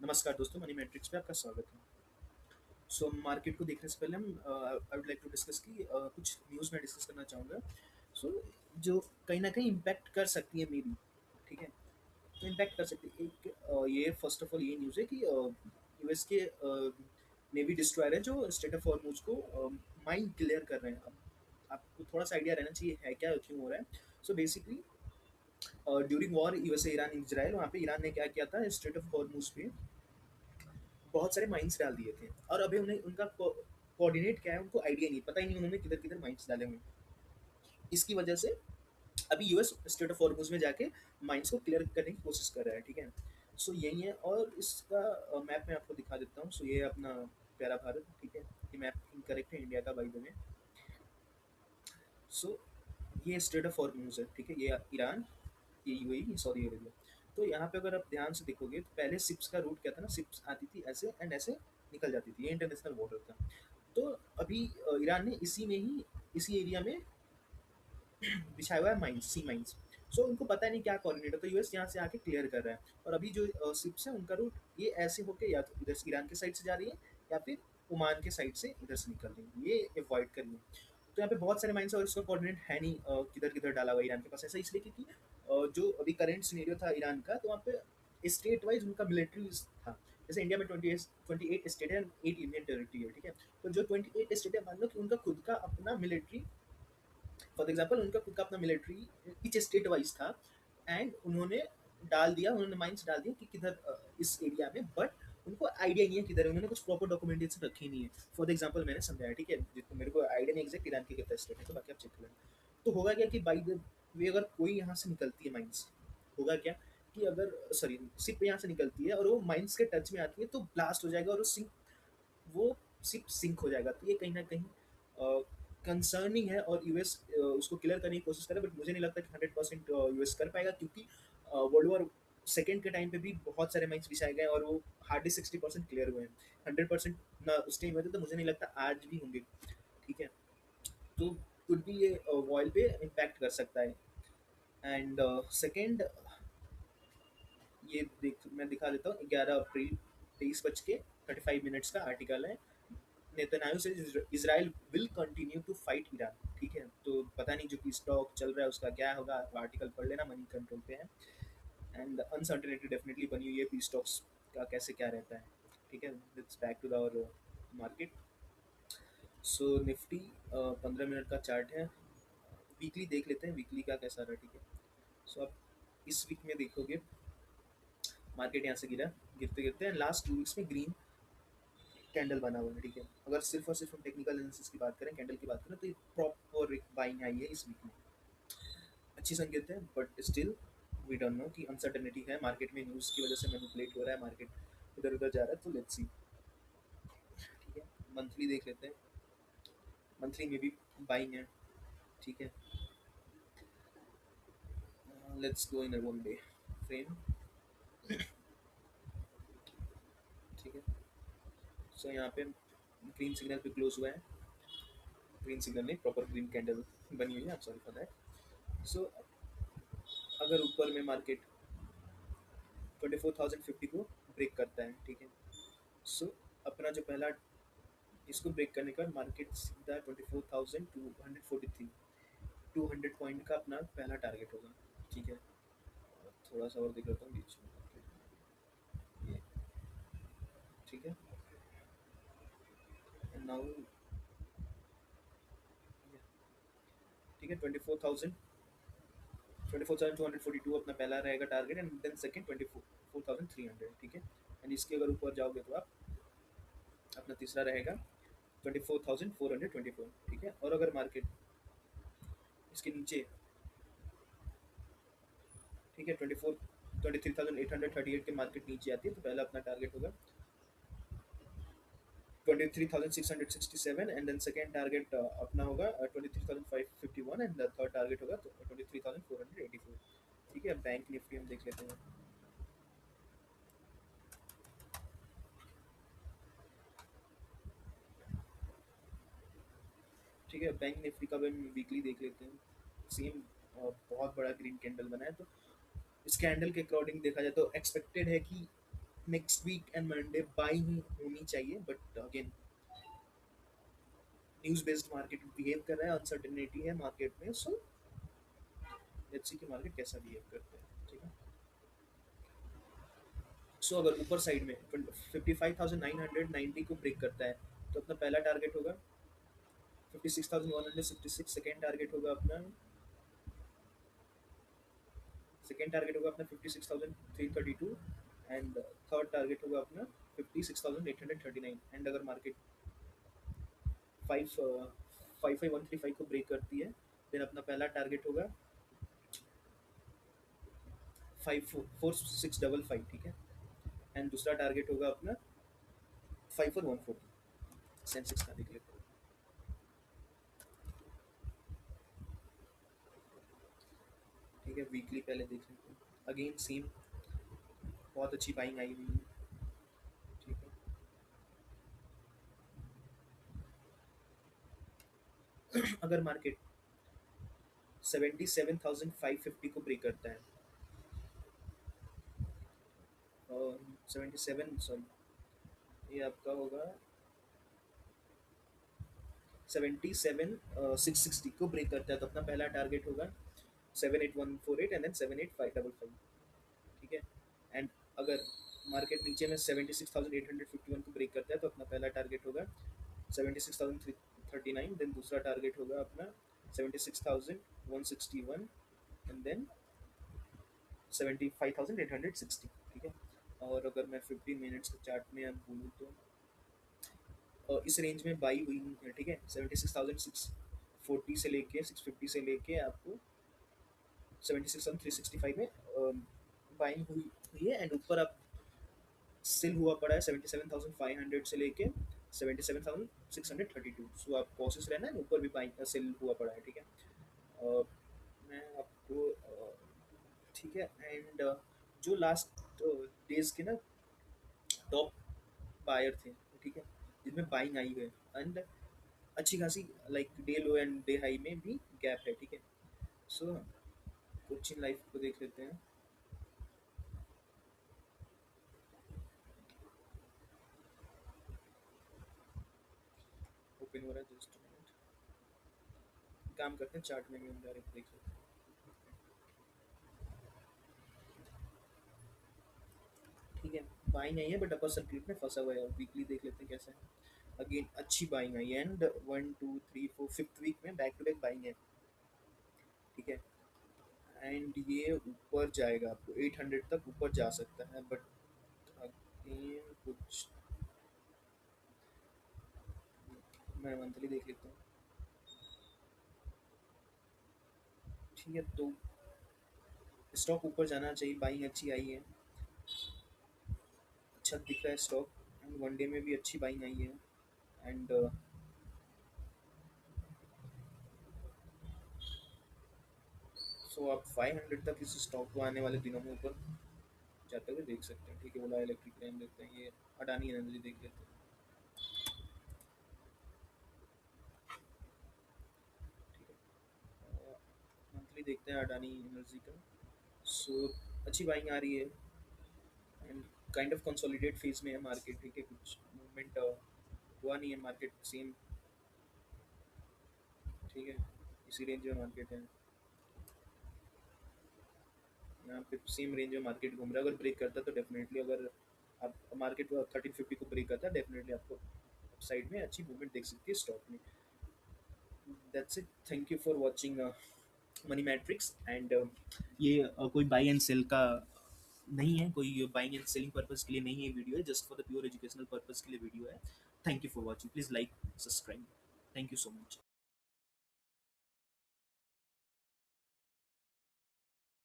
नमस्कार दोस्तों, money matrix पे आपका स्वागत है। मार्केट को देखने से पहले हम I would like to discuss कि कुछ न्यूज़ मैं डिस्कस करना चाहूँगा। सो जो कहीं न कहीं इम्पैक्ट कर सकती है मेबी, ठीक है? तो इम्पैक्ट कर सकती है। एक ये फर्स्ट ऑफ ऑल ये न्यूज़ है कि यूएस के नेवी डिस्ट्रॉयर है जो स्ट्रेट ऑफ हॉर्मुज़ को माइन क्लियर कर रहे हैं। अब आपको थोड़ा-सा आइडिया रहना चाहिए है क्या, क्यों हो रहा है? Basically during war USA, Iran, Israel, वहाँ पे ईरान ने क्या किया था, स्ट्रेट ऑफ हॉर्मुज़ पे बहुत सारे माइन्स डाल दिए थे और अभी उन्हें उनका कोऑर्डिनेट क्या है उनको आइडिया नहीं, पता ही नहीं उन्होंने किधर किधर माइन्स डाले हुए हैं। इसकी वजह से अभी यूएस स्टेट ऑफ हॉर्मुज में जाके माइन्स को क्लियर करने की कोशिश कर रहा है, ठीक है। यही है और इसका मैप मैं आपको दिखा देता हूँ। ये है अपना प्यारा भारत, ठीक है। ये मैप इनकरेक्ट है इंडिया का, बाई द वे। सो ये स्टेट ऑफ हॉर्मुज है, ठीक है। ये ईरान, ये यूएई, ये सऊदी अरेबिया। तो यहाँ पे अगर आप ध्यान से देखोगे तो पहले शिप्स का रूट क्या था ना, शिप्स आती थी ऐसे एंड ऐसे निकल जाती थी, ये इंटरनेशनल बॉर्डर था। तो अभी ईरान ने इसी में ही, इसी एरिया में बिछाया हुआ है माइंस, सी माइंस। उनको पता नहीं क्या कोऑर्डिनेट है, तो यूएस यहाँ से आके क्लियर कर रहा है। और अभी जो शिप्स है उनका रूट ये ऐसे होके या तो इधर से ईरान के साइड से जा रही है या फिर ओमान के साइड से इधर से निकल रही है, ये अवॉइड करिए। तो यहाँ पे बहुत सारे माइंस और इसका कोऑर्डिनेट है नहीं किधर किधर डाला हुआ है ईरान के पास, ऐसा इसलिए क्योंकि जो अभी करंट सिनेरियो था ईरान का, तो वहाँ पे स्टेट वाइज उनका मिलिट्री था। जैसे इंडिया में 28 स्टेट है, 8 यूनियन टेरिटरी है, ठीक है। तो जो 28 स्टेट है, मान लो कि उनका खुद का अपना मिलिट्री, फॉर एग्जाम्पल उनका खुद का अपना मिलिट्री इच स्टेट वाइज था। एंड उन्होंने डाल दिया, उन्होंने माइंस डाल दिया कि किधर इस एरिया में, बट उनको आइडिया नहीं है किधर है, उन्होंने कुछ प्रॉपर डॉक्यूमेंटेशन रखी नहीं है। फॉर एग्जाम्पल मैंने समझाया, ठीक है। जितना मेरे को आइडिया नहीं एग्जैक्ट ईरान के कितना स्टेट है, तो बाकी आप चेक कर लेना। तो होगा क्या कि बाई द वे अगर कोई यहाँ से निकलती है माइंस, होगा क्या कि अगर सॉरी सिप यहाँ से निकलती है और वो माइंस के टच में आती है तो ब्लास्ट हो जाएगा और वो सिर्फ सिंक हो जाएगा। तो ये कहीं न कहीं कंसर्निंग है और यूएस उसको क्लियर करने की कोशिश कर रहा है, बट मुझे नहीं लगता कि 100% यूएस कर पाएगा, क्योंकि वर्ल्ड वॉर सेकंड के टाइम पे भी बहुत सारे माइन्स बिछाए गए और वो हार्डली 60% क्लियर हुए हैं। 100% ना उस टाइम हुए थे, तो मुझे नहीं लगता आज भी होंगे, ठीक है। तो कुड भी ये वॉइल पे इम्पैक्ट कर सकता है। एंड सेकेंड, ये मैं दिखा देता हूँ। 11 अप्रैल 23:35 का आर्टिकल है। नेतन्याहू से Israel will continue to fight Iran, ठीक है। तो पता नहीं जो कि स्टॉक चल रहा है उसका क्या होगा, आर्टिकल पढ़ लेना, मनी कंट्रोल पे है। एंड अनसर्टेनिटी डेफिनेटली बनी हुई है पी स्टॉक्स का, कैसे क्या रहता है, ठीक है। Let's back to our market. Nifty 15 minute का चार्ट है। वीकली देख लेते हैं, वीकली का कैसा रहा, ठीक है। आप इस वीक में देखोगे मार्केट यहाँ से गिरा, गिरते गिरते लास्ट 2 वीक्स में ग्रीन कैंडल बना हुआ है, ठीक है। अगर सिर्फ और सिर्फ हम टेक्निकल एनालिसिस की बात करें, कैंडल की बात करें, तो ये प्रॉपर एक बाइंग आई है इस वीक में। अच्छी संकेत है, but still we don't know कि अनसर्टेनिटी है मार्केट में, न्यूज़ की वजह से मैनिपुलेट हो रहा है मार्केट, इधर उधर जा रहा है। तो लेट्स सी, ठीक है। मंथली देख लेते हैं, मंथली में भी बाइंग है, ठीक है। Let's go in a 1 day frame, ठीक है। यहाँ पे ग्रीन सिग्नल पे क्लोज हुआ है, ग्रीन सिग्नल नहीं, प्रॉपर ग्रीन कैंडल बनी हुई है, सॉरी फॉर दैट। अगर ऊपर में मार्केट 24,050 को ब्रेक करता है, ठीक है। अपना जो पहला, इसको ब्रेक करने का मार्केट सीधा 24,243, 200 पॉइंट का अपना पहला टारगेट होगा, ठीक है। थोड़ा सा और देख लेता हूँ बीच में, ये, ठीक है। नाउ, ठीक है, 24,242 अपना पहला रहेगा टारगेट, एंड देन सेकंड 24,300, ठीक है। एंड इसके अगर ऊपर जाओगे तो आप, अपना तीसरा रहेगा 24,424, ठीक है। और अगर मार्केट इसके नीचे, ठीक है, 23,838 के मार्केट नीचे आती है, तो पहला अपना टारगेट होगा 23,667, एंड देन सेकेंड टारगेट अपना होगा 23,551, एंड थर्ड टारगेट होगा 23,484, ठीक है। बैंक निफ्टी हम देख लेते हैं, ठीक है। बैंक निफ्टी का भी हम वीकली देख लेते हैं। सेम बहुत बड़ा ग्रीन कैंडल बना है, तो इस कैंडल के अकॉर्डिंग देखा जाए तो एक्सपेक्टेड है कि next week end Monday by ही होनी चाहिए, but again news based market behave कर रहा है, अनसर्टेनिटी है मार्केट में, सो लेट्स सी कि मार्केट कैसा बिहेव करता है, ठीक है। सो अगर ऊपर साइड में 55,990 को ब्रेक करता है तो अपना पहला टारगेट होगा 56,166, सेकेंड टारगेट होगा अपना 56,332, एंड थर्ड टारगेट होगा अपना 56,839। एंड अगर मार्केट 55135 को ब्रेक करती है देन अपना पहला टारगेट होगा 54655, ठीक है। एंड दूसरा टारगेट होगा अपना 54140। सेंसेक्स का देख लेते हैं, ठीक है। वीकली पहले देख लेते हैं, अगेन सेम, बहुत अच्छी बाइंग आई हुई है, ठीक है। अगर मार्केट 77,550 को ब्रेक करता है, और 77, सॉरी, ये आपका होगा 77,660 को ब्रेक करता है तो अपना पहला टारगेट होगा 78,148 एंड देन 78,555, ठीक है। एंड अगर मार्केट नीचे में 76,851 को ब्रेक करता है तो अपना पहला टारगेट होगा 76,339, देन दूसरा टारगेट होगा अपना 76,161 एंड देन 75,860, ठीक है। और अगर मैं 15 मिनट्स के चार्ट में अब बोलूँ तो इस रेंज में बाई हुई है, ठीक है। 76,640 से लेके 650 से लेके आपको 76,365 में बाइंग हुई हुई है, एंड ऊपर आप सेल हुआ पड़ा है 77,500 से लेके 77,632। सो आप कोशिश रहना है, ऊपर भी बाइंग सेल हुआ पड़ा है, ठीक है। मैं आपको ठीक है। एंड जो लास्ट डेज के ना टॉप बायर थे, ठीक है, जिनमें बाइंग आई है, एंड अच्छी खासी like day low and day high में भी गैप है, ठीक है। सो कोचिंग लाइफ को देख लेते हैं, ओपन हो रहा है, जस्ट मिनट, काम करते हैं चार्ट में भी हम डायरेक्ट देख लेते हैं, ठीक है। बाइंग आई है बट अपर सर्किट में फंसा हुआ है, वीकली देख लेते हैं कैसा है। अगेन अच्छी बाइंग आई है, एंड 1 2 3 4 5th वीक में बैक टू बैक बाइंग है, ठीक है। एंड ये ऊपर जाएगा, आपको 800 तक ऊपर जा सकता है, बट अगेन कुछ, मैं मंथली देख लेता हूँ, ठीक है। तो स्टॉक ऊपर जाना चाहिए, बाइंग अच्छी आई है, अच्छा दिख रहा है स्टॉक, एंड वनडे में भी अच्छी बाइंग आई है। एंड सो आप 500 तक इस स्टॉक को आने वाले दिनों में ऊपर जाते हुए देख सकते हैं, ठीक है। बोला इलेक्ट्रिक लाइन देखते हैं, ये अडानी एनर्जी देख लेते हैं, ठीक है। मंथली देखते हैं अडानी एनर्जी का, सो अच्छी बाइंग आ रही है, and kind of consolidate phase में है मार्केट, ठीक है। कुछ मूवमेंट हुआ नहीं है, मार्केट सेम, ठीक है, इसी रेंज में मार्केट है, यहाँ पे सेम रेंज में मार्केट घूम रहा है। अगर ब्रेक करता है तो डेफिनेटली, अगर आप मार्केट 1350 को ब्रेक करता है डेफिनेटली आपको साइड में अच्छी मूवमेंट देख सकती है स्टॉक में। That's it, thank you for watching money matrix, and ये कोई बाई एंड सेल का नहीं है, कोई बाइंग एंड सेलिंग पर्पस के लिए नहीं है वीडियो है, just for the pure educational purpose के लिए वीडियो है। Thank you for watching, please like, subscribe, thank you so much.